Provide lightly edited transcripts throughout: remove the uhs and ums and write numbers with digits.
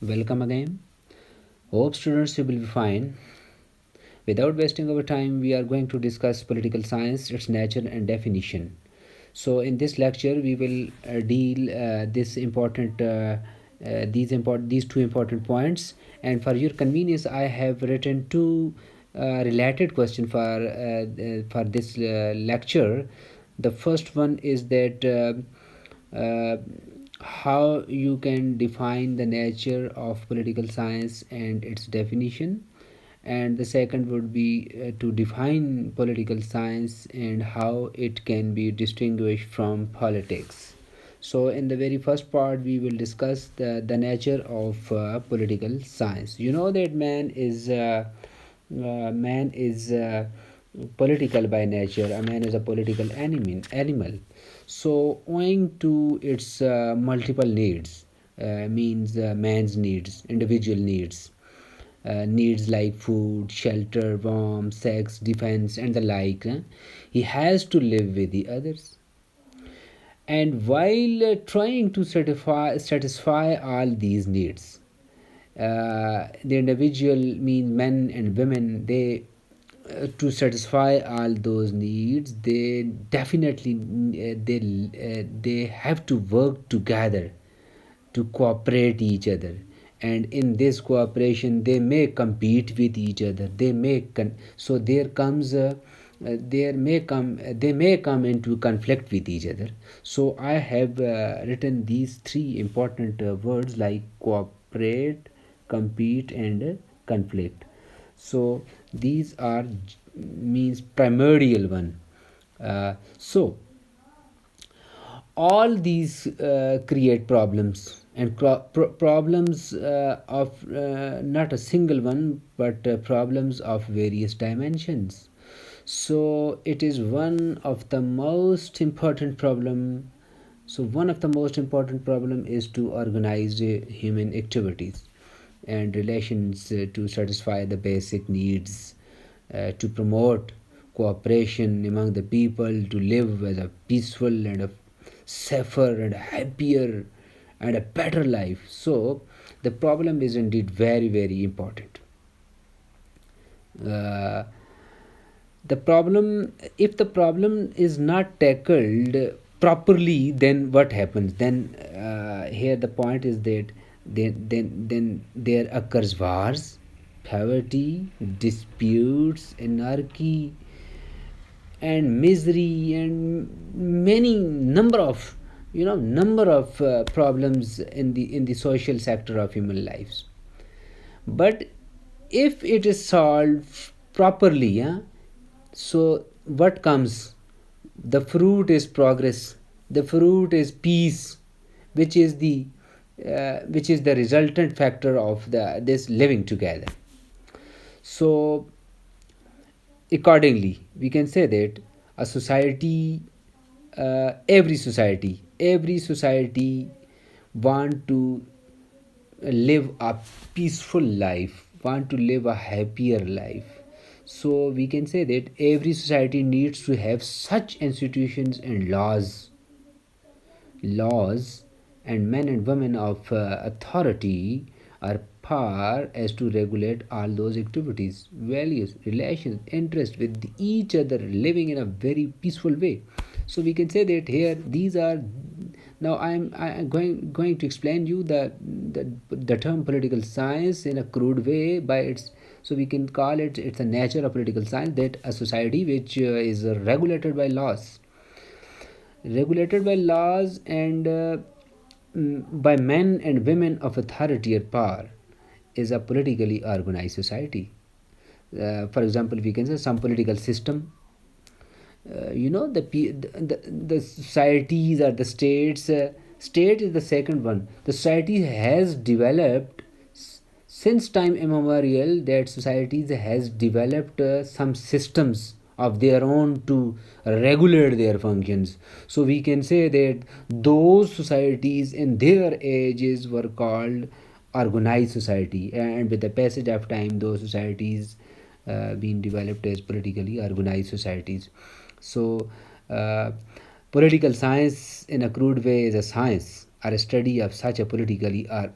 Welcome again. Hope students you will be fine. Without wasting our time, we are going to discuss political science, its nature and definition. So, in this lecture, we will deal these two important points. And for your convenience, I have written two related questions for this lecture. The first one is that how you can define the nature of political science and its definition, and the second would be to define political science and how it can be distinguished from politics. So in the very first part we will discuss the nature of political science. You know that man is political by nature. A man is a political animal. So owing to its multiple needs, means man's needs, individual needs like food, shelter, warmth, sex, defense, and the like. He has to live with the others. And while trying to satisfy all these needs, the individual means men and women, they to satisfy all those needs, they definitely they have to work together to cooperate each other, and in this cooperation they may compete with each other. So there comes they may come into conflict with each other. So I have written these three important words like cooperate, compete, and conflict. So these are means primordial one. So all these create problems, and problems of not a single one, but problems of various dimensions. So it is one of the most important problem. So one of the most important problem is to organize human activities and relations to satisfy the basic needs, to promote cooperation among the people, to live as a peaceful and a safer and happier and a better life. So the problem is indeed very, very important. uh, the problem If the problem is not tackled properly, then what happens then? Here the point is that then there occurs wars, poverty, disputes, anarchy, and misery, and many number of problems in the social sector of human lives. But if it is solved properly, yeah, so what comes? The fruit is progress, the fruit is peace, which is the resultant factor of this living together. So accordingly we can say that a society, every society want to live a peaceful life, want to live a happier life. So we can say that every society needs to have such institutions and laws, and men and women of authority are power as to regulate all those activities, values, relations, interest with each other, living in a very peaceful way. So we can say that here these are. Now I'm going to explain you the term political science in a crude way by its. So we can call it's a nature of political science, that a society which is regulated by laws, and by men and women of authority or power, is a politically organized society. For example, we can say some political system. The societies or the states. State is the second one. The society has developed since time immemorial, that societies has developed some systems of their own to regulate their functions. So we can say that those societies in their ages were called organized society, and with the passage of time those societies being developed as politically organized societies. So uh, political science in a crude way is or a study of such a politically or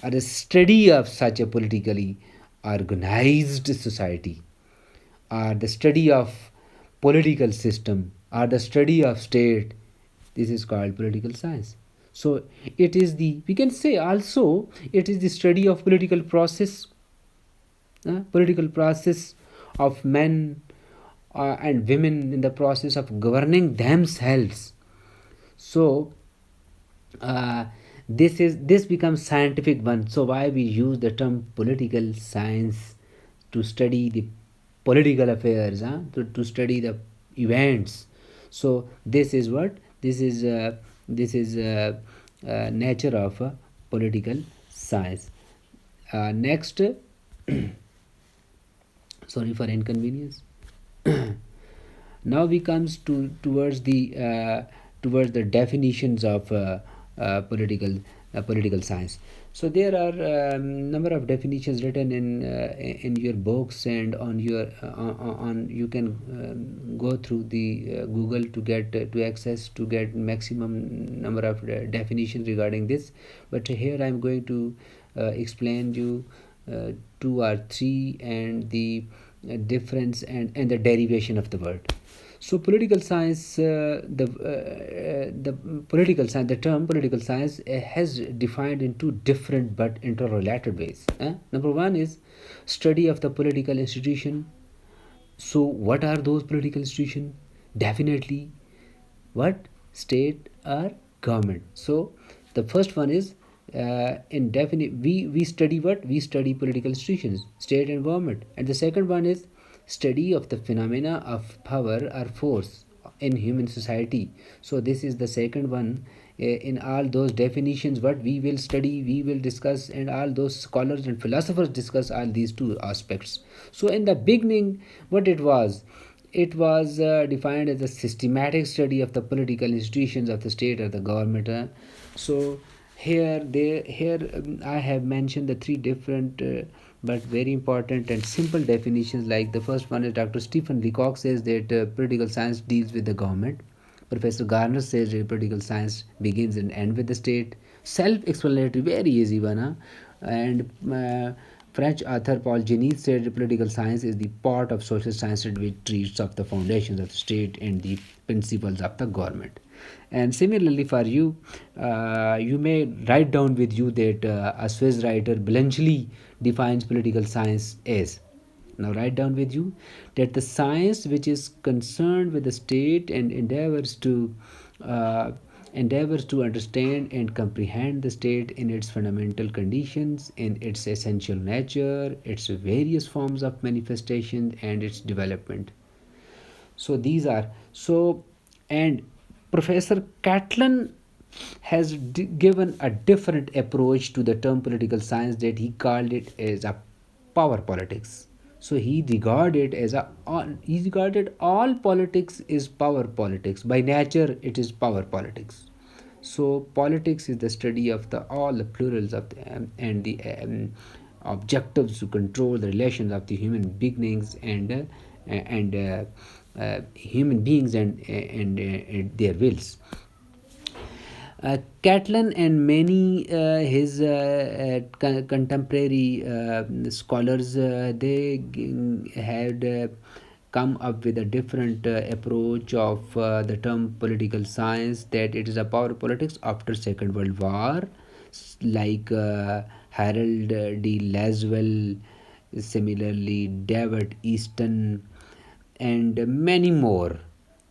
a study of such a politically organized society, or the study of political system, or the study of state. This is called political science. So it is the, we can say also, it is the study of political process of men and women in the process of governing themselves. So uh, this becomes scientific one. So why we use the term political science? To study the political affairs, to study the events. So this is what, this is nature of political science. Next, sorry for inconvenience. Now we comes to towards the definitions of political science. So there are number of definitions written in your books, and on your on you can go through the Google to get to access to get maximum number of definitions regarding this. But here I am going to explain you two or three, and the difference and the derivation of the word. So political science, the political science, the term political science has defined in two different but interrelated ways. Number one is study of the political institution. So what are those political institutions? Definitely, what? State or government. So the first one is in definite, we study what? We study political institutions, state and government. And the second one is study of the phenomena of power or force in human society. So this is the second one. In all those definitions, what we will study, we will discuss, and all those scholars and philosophers discuss all these two aspects. So in the beginning, what it was, it was defined as a systematic study of the political institutions of the state or the government. So here I have mentioned the three different but very important and simple definitions. Like the first one is Dr. Stephen Leacock says that political science deals with the government. Professor Garner says that political science begins and ends with the state. Self-explanatory, very easy one. And French author Paul Genis said political science is the part of social science which treats of the foundations of the state and the principles of the government. And similarly for you, you may write down with you that a Swiss writer Bluntschli defines political science as, now write down with you, that the science which is concerned with the state and uh, endeavors to understand and comprehend the state in its fundamental conditions, in its essential nature, its various forms of manifestation, and its development. So these are so. And Professor Catlin has given a different approach to the term political science, that he called it as a power politics. So he regarded all politics is power politics. By nature, it is power politics. So politics is the study of the all the plurals of the and the objectives to control the relations of the human beings and human beings and their wills. Catlin and many his contemporary scholars, they had come up with a different approach of the term political science, that it is a power politics after Second World War, like Harold D. Laswell, similarly David Easton, and many more.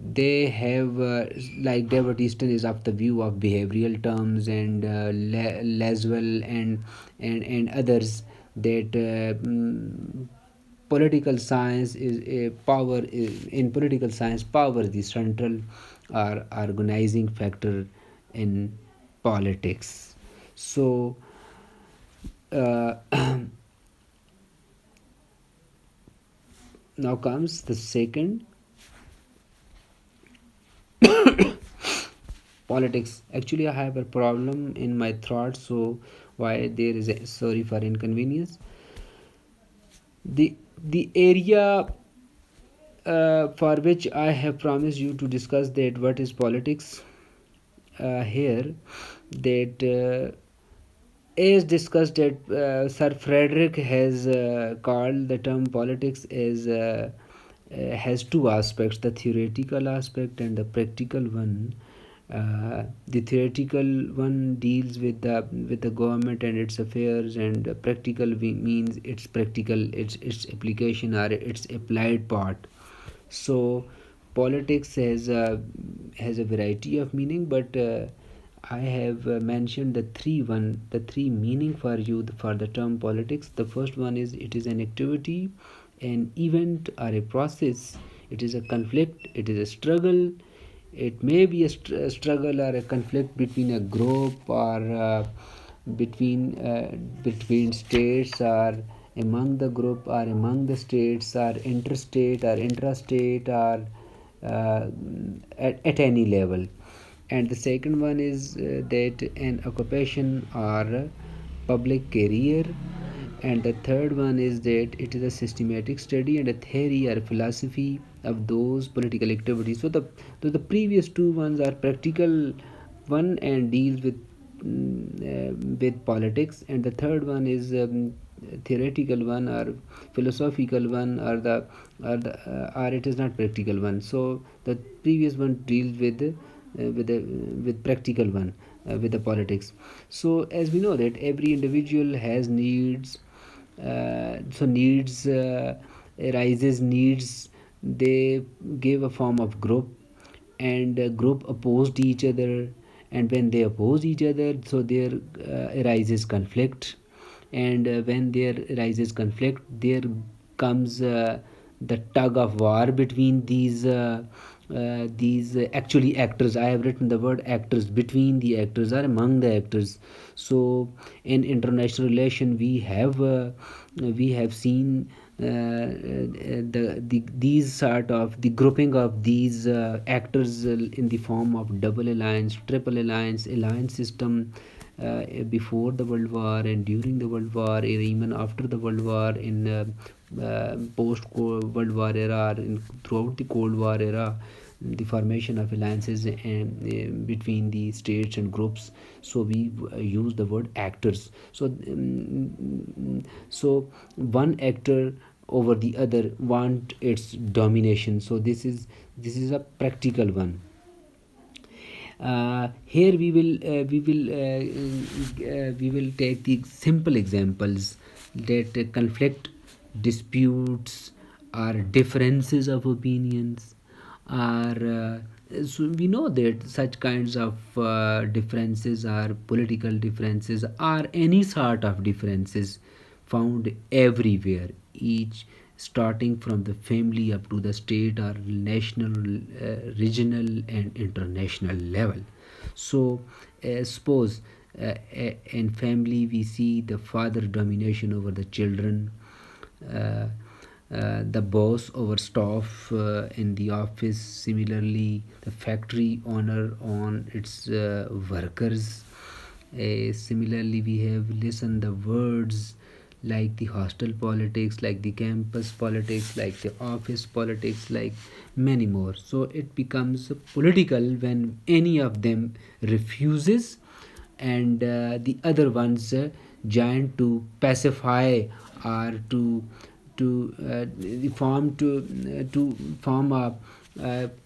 They have like David Easton is of the view of behavioral terms, and Laswell and others, that political science is a power in political science, power is the central or organizing factor in politics. So uh, now comes the second, politics. Actually I have a problem in my throat, so why there is a, sorry for inconvenience. The area for which I have promised you to discuss, that what is politics. Here that as discussed that Sir Frederick has called the term politics as has two aspects, the theoretical aspect and the practical one. The theoretical one deals with the government and its affairs, and practical means its practical, its application or its applied part. So politics has a variety of meaning, but I have mentioned the three meaning for you for the term politics. The first one is it is an activity, an event, or a process. It is a conflict. It is a struggle. It may be a struggle or a conflict between a group, or between states, or among the group, or among the states, or interstate or intrastate, or uh, at any level. And the second one is that an occupation or public career. And the third one is that it is a systematic study and a theory or philosophy of those political activities. So the previous two ones are practical one and deals with politics, and the third one is theoretical one or philosophical one, or it is not practical one. So the previous one deals with practical one, with the politics. So as we know that every individual has needs, so needs arises needs, they give a form of group, and group opposed each other, and when they oppose each other, so there arises conflict, and when there arises conflict, there comes the tug of war between these actually actors. I have written the word actors, between the actors or among the actors. So in international relation we have seen these sort of the grouping of these actors in the form of double alliance, triple alliance, alliance system, before the World War and during the World War, and even after the World War, in post World War era, throughout the Cold War era, the formation of alliances between the states and groups. So we use the word actors. So one actor over the other want its domination. So this is a practical one. Here we will take the simple examples that conflict, disputes, or differences of opinions are. So we know that such kinds of differences are political differences, or any sort of differences found everywhere, each starting from the family up to the state or national, regional, and international level. So suppose in family we see the father domination over the children, uh, the boss over staff in the office, similarly the factory owner on its workers. Similarly we have listened the words like the hostel politics, like the campus politics, like the office politics, like many more. So it becomes political when any of them refuses, and the other ones join to pacify, or to form a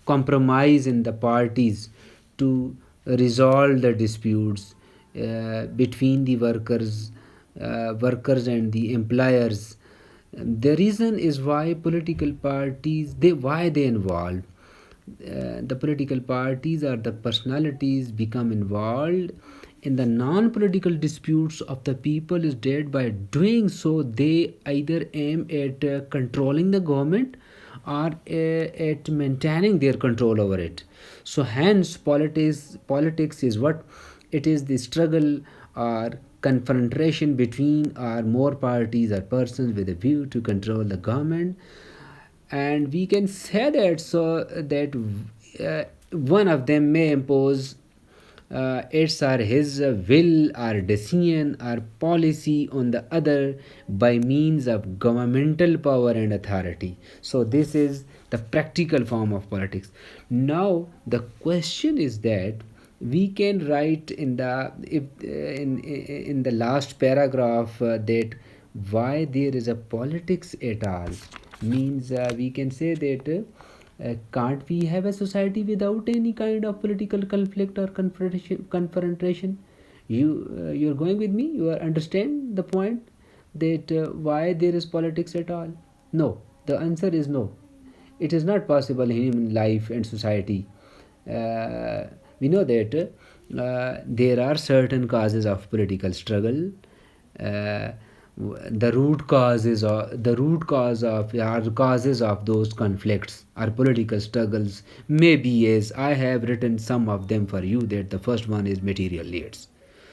compromise in the parties to resolve the disputes between the workers and the employers. The reason is why political parties, why they involve. The political parties or the personalities become involved in the non-political disputes of the people is dead. By doing so, they either aim at controlling the government, or at maintaining their control over it. So hence politics is what it is: the struggle or confrontation between or more parties or persons with a view to control the government. And we can say that, so that one of them may impose its or his will or decision or policy on the other by means of governmental power and authority. So this is the practical form of politics. Now the question is that we can write in the if in the last paragraph that why there is a politics at all, means we can say that can't we have a society without any kind of political conflict or confrontation? You're going with me, you are understand the point that why there is politics at all? No, the answer is no. It is not possible in human life and society. uh, we know that there are certain causes of political struggle. uh, the root causes of the root cause of or causes of those conflicts or political struggles may be, as I have written some of them for you, that the first one is material needs.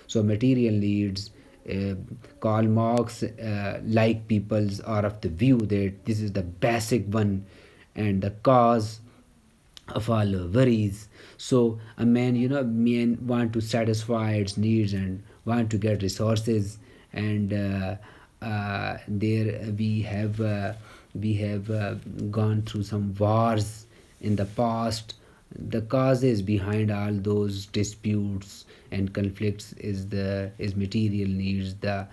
So material needs, uh, Karl Marx, like peoples, are of the view that this is the basic one and the cause of all worries. So a man, men want to satisfy its needs and want to get resources, and there we have gone through some wars in the past. The causes behind all those disputes and conflicts is material needs, the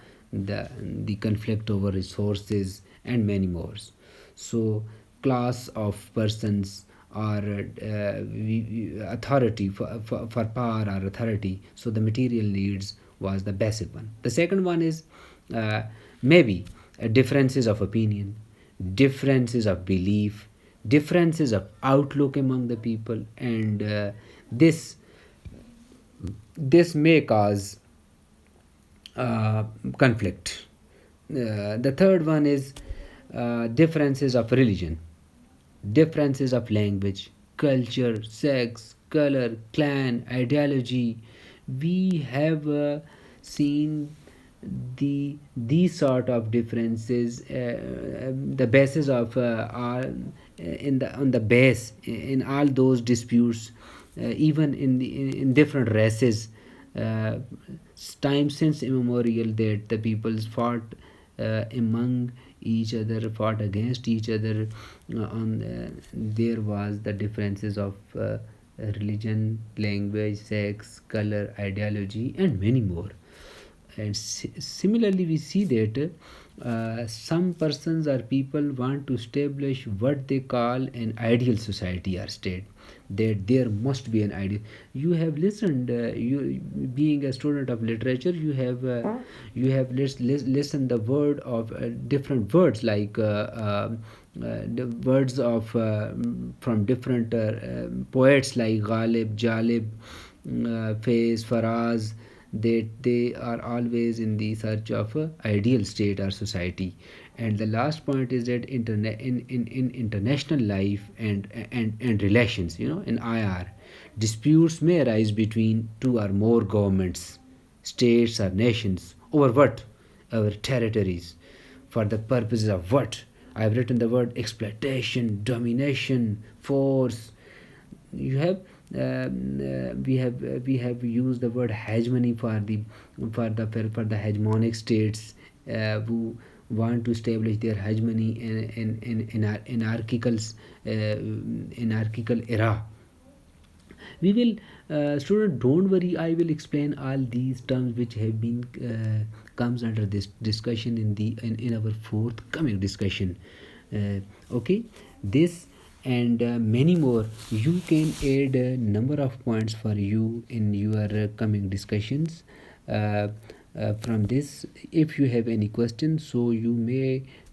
conflict over resources, and many more. So class of persons or authority for power or authority. So the material needs was the basic one. The second one is uh, maybe differences of opinion, differences of belief, differences of outlook among the people, and this this may cause uh, conflict. The third one is differences of religion, differences of language, culture, sex, color, clan, ideology. We have seen these sort of differences, the basis of are in the on the base in all those disputes, even in different races, uh, time since immemorial, that the peoples fought among each other, fought against each other. On There was the differences of religion, language, sex, color, ideology, and many more. And similarly, we see that some persons or people want to establish what they call an ideal society or state, that there must be an ideal. You have listened, you being a student of literature, you have listened the word of different words like the words of from different poets like Ghalib, Jalib, Faiz, Faraz, that they are always in the search of a ideal state or society. And the last point is that in international life and relations, in IR, disputes may arise between two or more governments, states, or nations over what? Our territories. For the purposes of what? I have written the word exploitation, domination, force. You have we have used the word hegemony for the hegemonic states who want to establish their hegemony in anarchical era. We will Student, don't worry, I will explain all these terms which have been comes under this discussion in our forthcoming discussion. Okay, this and many more, you can add a number of points for you in your coming discussions. From this, if you have any questions, so you may